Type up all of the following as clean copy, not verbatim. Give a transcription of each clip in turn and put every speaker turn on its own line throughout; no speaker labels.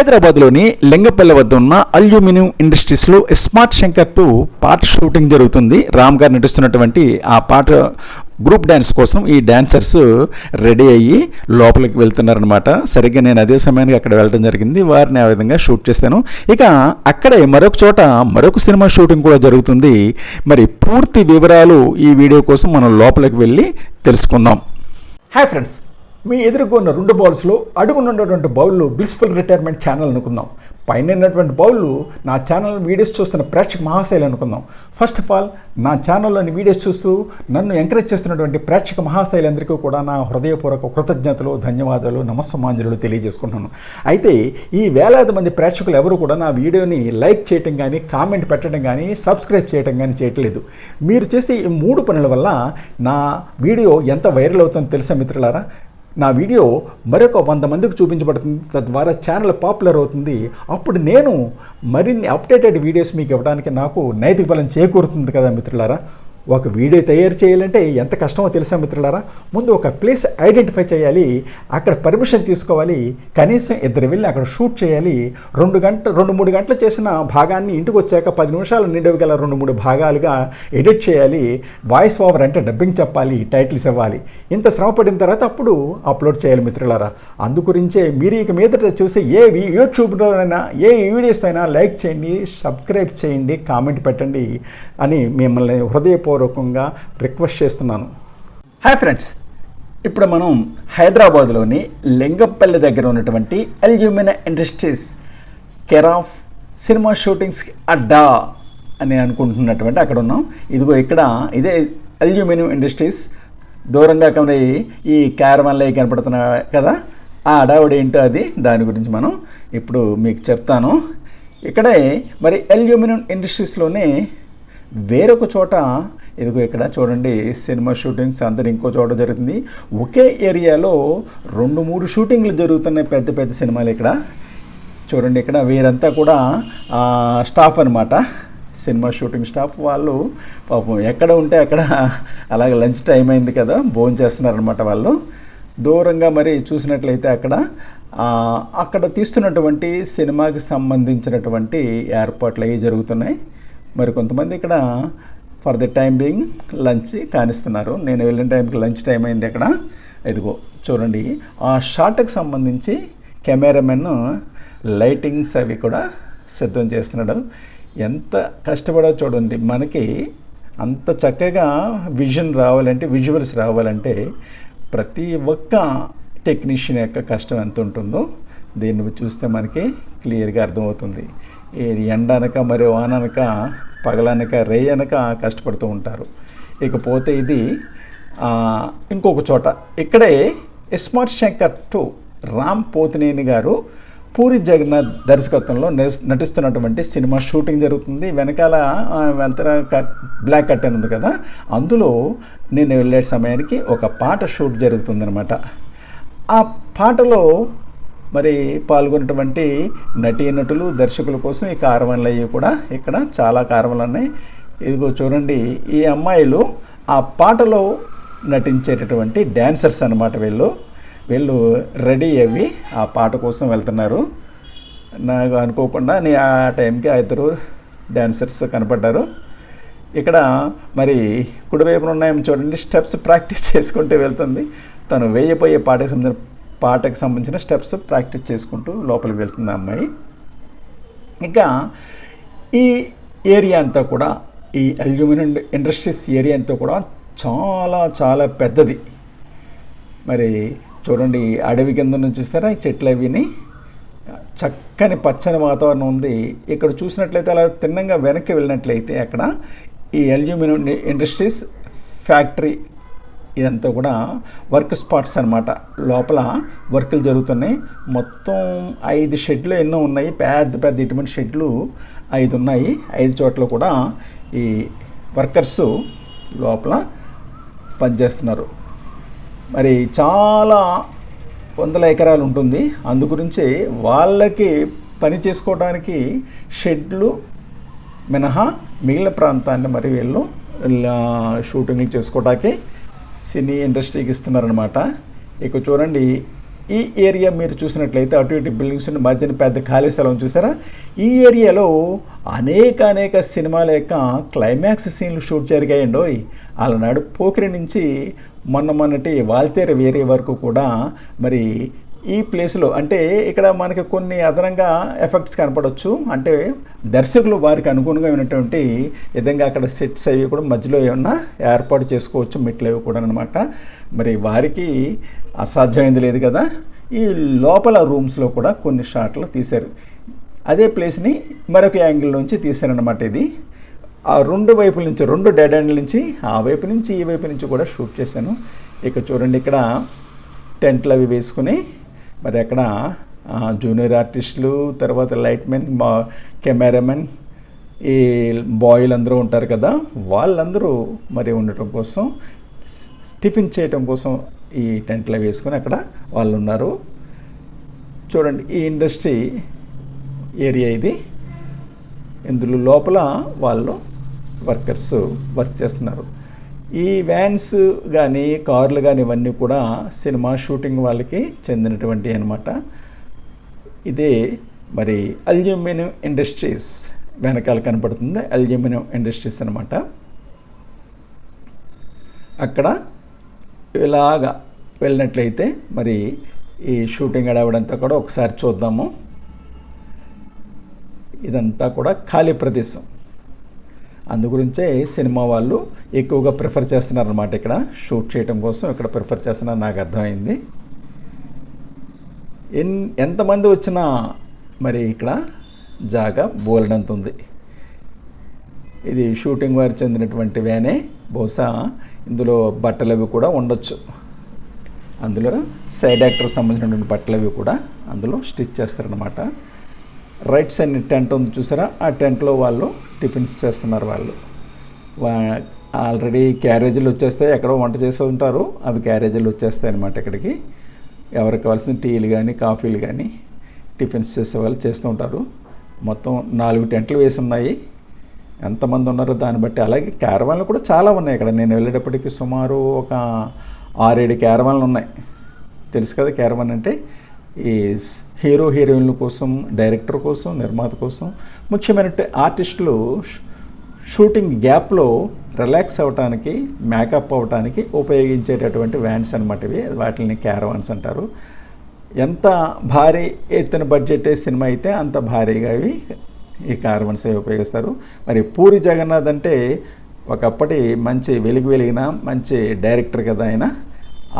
హైదరాబాద్లోని లింగపల్లి వద్ద ఉన్న అల్యూమినియం ఇండస్ట్రీస్లో స్మార్ట్ శంకర్ 2 పాట షూటింగ్ జరుగుతుంది. రామ్ గారు నటిస్తున్నటువంటి ఆ పాట గ్రూప్ డ్యాన్స్ కోసం ఈ డాన్సర్స్ రెడీ అయ్యి లోపలికి వెళ్తున్నారనమాట. సరిగ్గా నేను అదే సమయానికి అక్కడ వెళ్ళడం జరిగింది. వారిని ఆ విధంగా షూట్ చేశాను. ఇక అక్కడే మరొక చోట మరొక సినిమా షూటింగ్ కూడా జరుగుతుంది. మరి పూర్తి వివరాలు ఈ వీడియో కోసం మనం లోపలికి వెళ్ళి తెలుసుకుందాం. హాయ్ ఫ్రెండ్స్, మీ ఎదురుకున్న 2 బౌల్స్లో అడుగునున్నటువంటి బౌళ్ళు బ్లిస్ఫుల్ రిటైర్మెంట్ ఛానల్ అనుకుందాం. పైన ఉన్నటువంటి బౌళ్ళు నా ఛానల్ వీడియోస్ చూస్తున్న ప్రేక్షక మహాశైలు అనుకుందాం. ఫస్ట్ ఆఫ్ ఆల్ నా ఛానల్లోని వీడియోస్ చూస్తూ నన్ను ఎంకరేజ్ చేస్తున్నటువంటి ప్రేక్షక మహాశైలందరికీ కూడా నా హృదయపూర్వక కృతజ్ఞతలు, ధన్యవాదాలు, నమస్సమాంజలు తెలియజేసుకుంటున్నాను. అయితే ఈ వేలాది మంది ప్రేక్షకులు ఎవరు కూడా నా వీడియోని లైక్ చేయటం కానీ, కామెంట్ పెట్టడం కానీ, సబ్స్క్రైబ్ చేయటం కానీ చేయట్లేదు. మీరు చేసే ఈ 3 పనుల వల్ల నా వీడియో ఎంత వైరల్ అవుతుందో తెలుసా మిత్రులారా? నా వీడియో మరొక 100 మందికి చూపించబడుతుంది. తద్వారా ఛానల్ పాపులర్ అవుతుంది. అప్పుడు నేను మరిన్ని అప్డేటెడ్ వీడియోస్ మీకు ఇవ్వడానికి నాకు నైతిక బలం చేకూరుతుంది కదా మిత్రులారా. ఒక వీడియో తయారు చేయాలంటే ఎంత కష్టమో తెలుసా మిత్రులారా? ముందు ఒక ప్లేస్ ఐడెంటిఫై చేయాలి, అక్కడ పర్మిషన్ తీసుకోవాలి, కనీసం 2 వెళ్ళి అక్కడ షూట్ చేయాలి. 2-3 గంటలు చేసిన భాగాన్ని ఇంటికి వచ్చాక 10 నిమిషాలు నిండవగల 2-3 భాగాలుగా ఎడిట్ చేయాలి. వాయిస్ ఓవర్ అంటే డబ్బింగ్ చెప్పాలి, టైటిల్స్ ఇవ్వాలి. ఇంత శ్రమ పడిన తర్వాత అప్పుడు అప్లోడ్ చేయాలి మిత్రులారా. అందుగురించే మీరు ఇక మీదట చూసే ఏ యూట్యూబ్లోనైనా ఏ వీడియోస్ అయినా లైక్ చేయండి, సబ్స్క్రైబ్ చేయండి, కామెంట్ పెట్టండి అని మిమ్మల్ని హృదయపూర్వకంగా రిక్వెస్ట్ చేస్తున్నాను. హాయ్ ఫ్రెండ్స్, ఇప్పుడు మనం హైదరాబాద్లోని లింగపల్లి దగ్గర ఉన్నటువంటి aluminium industries care of cinema shootings అడ్డా అని అనుకుంటున్నటువంటి అక్కడ ఉన్నాం. ఇదిగో ఇక్కడ ఇదే అల్యూమినియం ఇండస్ట్రీస్. దూరంగా కమరి ఈ క్యారవన్లు కనపడుతున్నాయి కదా, ఆ అడావుడు ఏంటో అది, దాని గురించి మనం ఇప్పుడు మీకు చెప్తాను. ఇక్కడే మరి అల్యూమినియం ఇండస్ట్రీస్లోనే వేరొక చోట ఇదిగో ఇక్కడ చూడండి సినిమా షూటింగ్స్ అందరు ఇంకో చోట జరుగుతుంది. ఒకే ఏరియాలో 2-3 షూటింగ్లు జరుగుతున్నాయి, పెద్ద పెద్ద సినిమాలు. ఇక్కడ చూడండి, ఇక్కడ వీరంతా కూడా స్టాఫ్ అనమాట, సినిమా షూటింగ్ స్టాఫ్. వాళ్ళు పాపం ఎక్కడ ఉంటే అక్కడ అలాగే లంచ్ టైం అయింది కదా, భోజనం చేస్తున్నారనమాట వాళ్ళు. దూరంగా మరి చూసినట్లయితే అక్కడ తీస్తున్నటువంటి సినిమాకి సంబంధించినటువంటి ఏర్పాట్లు అవి జరుగుతున్నాయి. మరి కొంతమంది ఇక్కడ for the time being lunch కానిస్తున్నారు. నేను వెళ్ళిన టైంకి లంచ్ టైం అయింది అక్కడ. ఇదిగో చూడండి, ఆ షాట్కి సంబంధించి కెమెరామెన్ లైటింగ్స్ అవి కూడా సిద్ధం చేస్తున్నాడు. ఎంత కష్టపడో చూడండి. మనకి అంత చక్కగా విజువల్స్ రావాలంటే ప్రతి ఒక్క టెక్నీషియన్ యొక్క కష్టం ఎంత ఉంటుందో దీన్ని చూస్తే మనకి క్లియర్గా అర్థమవుతుంది. ఎండనక మరి వాననక పగలనక రేయనక కష్టపడుతూ ఉంటారు. ఇకపోతే ఇది ఇంకొక చోట, ఇక్కడే స్మార్ట్ శంకర్ 2 రామ్ పోతినేని గారు పూరి జగన్నాథ్ దర్శకత్వంలో నటిస్తున్నటువంటి సినిమా షూటింగ్ జరుగుతుంది. వెనకాల బ్లాక్ కర్టెన్ ఉంది కదా, అందులో నేను వెళ్ళే సమయానికి ఒక పాట షూట్ జరుగుతుందన్నమాట. ఆ పాటలో మరి పాల్గొన్నటువంటి నటీనటులు, దర్శకుల కోసం ఈ కారవన్లు అయ్యి కూడా ఇక్కడ చాలా కారవన్లు ఉన్నాయి. ఇదిగో చూడండి, ఈ అమ్మాయిలు ఆ పాటలో నటించేటటువంటి డ్యాన్సర్స్ అన్నమాట. వీళ్ళు రెడీ అయ్యి ఆ పాట కోసం వెళ్తున్నారు. నాకు అనుకోకుండా ఆ టైంకి 2 డ్యాన్సర్స్ కనపడ్డారు. ఇక్కడ మరి కుడివైపున ఉన్నాయేమో చూడండి, స్టెప్స్ ప్రాక్టీస్ చేసుకుంటూ వెళ్తుంది. తను వేయబోయే పాటకి సంబంధించిన స్టెప్స్ ప్రాక్టీస్ చేసుకుంటూ లోపలికి వెళ్తుంది ఆ అమ్మాయి. ఇంకా ఈ ఏరియా అంతా కూడా, ఈ అల్యూమినియం ఇండస్ట్రీస్ ఏరియా అంతా కూడా చాలా చాలా పెద్దది. మరి చూడండి, అడవి కింద నుంచి చూస్తారా ఈ చెట్లు అవిని, చక్కని పచ్చని వాతావరణం ఉంది. ఇక్కడ చూసినట్లయితే అలా తిన్నంగా వెనక్కి వెళ్ళినట్లయితే అక్కడ ఈ అల్యూమినియం ఇండస్ట్రీస్ ఫ్యాక్టరీ ఇదంతా కూడా వర్క్ స్పాట్స్ అనమాట. లోపల వర్కులు జరుగుతున్నాయి. మొత్తం 5 షెడ్లు ఎన్నో ఉన్నాయి, పెద్ద ఇటువంటి షెడ్లు 5 ఉన్నాయి. 5 చోట్ల కూడా ఈ వర్కర్స్ లోపల పనిచేస్తున్నారు. మరి చాలా 100 ఎకరాలు ఉంటుంది. అందుగురించి వాళ్ళకి పని చేసుకోవడానికి షెడ్లు మినహా మిగిలిన ప్రాంతాన్ని మరి వీళ్ళు షూటింగ్లు చేసుకోవడానికి సినీ ఇండస్ట్రీకి ఇస్తున్నారనమాట. ఇక చూడండి, ఈ ఏరియా మీరు చూసినట్లయితే అటు ఇటు బిల్డింగ్స్ మధ్యన పెద్ద ఖాళీ స్థలం చూసారా, ఈ ఏరియాలో అనేక సినిమాల యొక్క క్లైమాక్స్ సీన్లు షూట్ జరిగాయండో. అలనాడు పోకిరి నుంచి మొన్నటి వాల్తేరు వేరే వరకు కూడా మరి ఈ ప్లేస్లో అంటే ఇక్కడ మనకి కొన్ని అదనంగా ఎఫెక్ట్స్ కనపడవచ్చు. అంటే దర్శకులు వారికి అనుగుణంగా ఉన్నటువంటి విధంగా అక్కడ సెట్స్ అవి కూడా మధ్యలో ఏమన్నా ఏర్పాటు చేసుకోవచ్చు, మెట్లు అవి కూడా అనమాట. మరి వారికి అసాధ్యమైంది లేదు కదా. ఈ లోపల రూమ్స్లో కూడా కొన్ని షాట్లు తీశారు. అదే ప్లేస్ని మరొక యాంగిల్ నుంచి తీశారనమాట. ఇది ఆ రెండు వైపుల నుంచి, రెండు డెడ్ ఎండ్ల నుంచి, ఆ వైపు నుంచి ఈ వైపు నుంచి కూడా షూట్ చేశాను. ఇక చూడండి, ఇక్కడ టెంట్లు అవి వేసుకుని మరి అక్కడ జూనియర్ ఆర్టిస్టులు, తర్వాత లైట్మెన్, కెమెరామెన్, ఈ బాయ్లు అందరూ ఉంటారు కదా, వాళ్ళందరూ మరి ఉండటం కోసం, టిఫిన్ చేయటం కోసం ఈ టెంట్లో వేసుకొని అక్కడ వాళ్ళు ఉన్నారు. చూడండి, ఈ ఇండస్ట్రీ ఏరియా ఇది. ఇందులో లోపల వాళ్ళు వర్కర్స్ వర్క్ చేస్తున్నారు. ఈ వ్యాన్స్ కానీ కార్లు కానీ ఇవన్నీ కూడా సినిమా షూటింగ్ వాళ్ళకి చెందినటువంటి అన్నమాట. ఇదే మరి అల్యూమినియం ఇండస్ట్రీస్ వెనకాల కనపడుతుంది, అల్యూమినియం ఇండస్ట్రీస్ అనమాట. అక్కడ ఇలాగా వెళ్ళినట్లయితే మరి ఈ షూటింగ్ అడవడంతా కూడా ఒకసారి చూద్దాము. ఇదంతా కూడా ఖాళీ ప్రదేశం, అందుగురించే సినిమా వాళ్ళు ఎక్కువగా ప్రిఫర్ చేస్తున్నారన్నమాట. ఇక్కడ షూట్ చేయడం కోసం ఇక్కడ ప్రిఫర్ చేస్తున్నారు, నాకు అర్థమైంది. ఎంతమంది వచ్చినా మరి ఇక్కడ జాగా బోలెడంత ఉంది. ఇది షూటింగ్ వారికి చెందినటువంటి వ్యానే, బహుశా ఇందులో బట్టలు అవి కూడా ఉండొచ్చు. అందులో సైడ్ యాక్టర్ సంబంధించినటువంటి బట్టలు అవి కూడా అందులో స్టిచ్ చేస్తారనమాట. రైట్ సైడ్ టెంట్ ఉంది చూసారా, ఆ టెంట్లో వాళ్ళు టిఫిన్స్ చేస్తున్నారు. వాళ్ళు ఆల్రెడీ క్యారేజీలు వచ్చేస్తాయి, ఎక్కడో వంట చేస్తూ ఉంటారు, అవి క్యారేజీలు వచ్చేస్తాయి అన్నమాట. ఇక్కడికి ఎవరికి కావాల్సిన టీలు కానీ కాఫీలు కానీ టిఫిన్స్ చేసే వాళ్ళు చేస్తూ ఉంటారు. మొత్తం 4 టెంట్లు వేసి ఉన్నాయి. ఎంతమంది ఉన్నారో దాన్ని బట్టి. అలాగే క్యారవాన్లు కూడా చాలా ఉన్నాయి ఇక్కడ. నేను వెళ్ళేటప్పటికి సుమారు ఒక 6-7 క్యారవాన్లు ఉన్నాయి. తెలుసు కదా క్యారవాన్ అంటే, ఈ హీరో హీరోయిన్ల కోసం, డైరెక్టర్ కోసం, నిర్మాత కోసం, ముఖ్యమైన ఆర్టిస్టులు షూటింగ్ గ్యాప్లో రిలాక్స్ అవ్వటానికి, మేకప్ అవ్వటానికి ఉపయోగించేటటువంటి వ్యాన్స్ అనమాట ఇవి. వాటిని క్యారవాన్స్ అంటారు. ఎంత భారీ ఎత్తున బడ్జెట్ సినిమా అయితే అంత భారీగా ఇవి ఈ క్యారవాన్స్ ఉపయోగిస్తారు. మరి పూరి జగన్నాథ్ అంటే ఒకప్పటి మంచి వెలిగిన మంచి డైరెక్టర్ కదా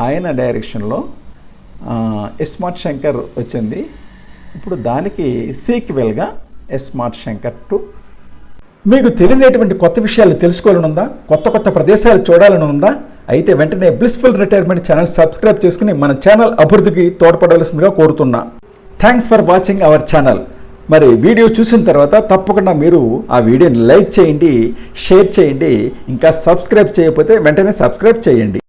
ఆయన డైరెక్షన్లో స్మార్ట్ శంకర్ వచ్చింది. ఇప్పుడు దానికి సీక్వెల్గా స్మార్ట్ శంకర్ 2. మీకు తెలియనటువంటి కొత్త విషయాలు తెలుసుకోవాలని ఉందా? కొత్త ప్రదేశాలు చూడాలని ఉందా? అయితే వెంటనే బ్లిస్ఫుల్ రిటైర్మెంట్ ఛానల్ సబ్స్క్రైబ్ చేసుకుని మన ఛానల్ అభివృద్ధికి తోడ్పడాల్సిందిగా కోరుతున్నా. Thanks for watching our channel. మరి వీడియో చూసిన తర్వాత తప్పకుండా మీరు ఆ వీడియోని లైక్ చేయండి, షేర్ చేయండి. ఇంకా సబ్స్క్రైబ్ చేయకపోతే వెంటనే సబ్స్క్రైబ్ చేయండి.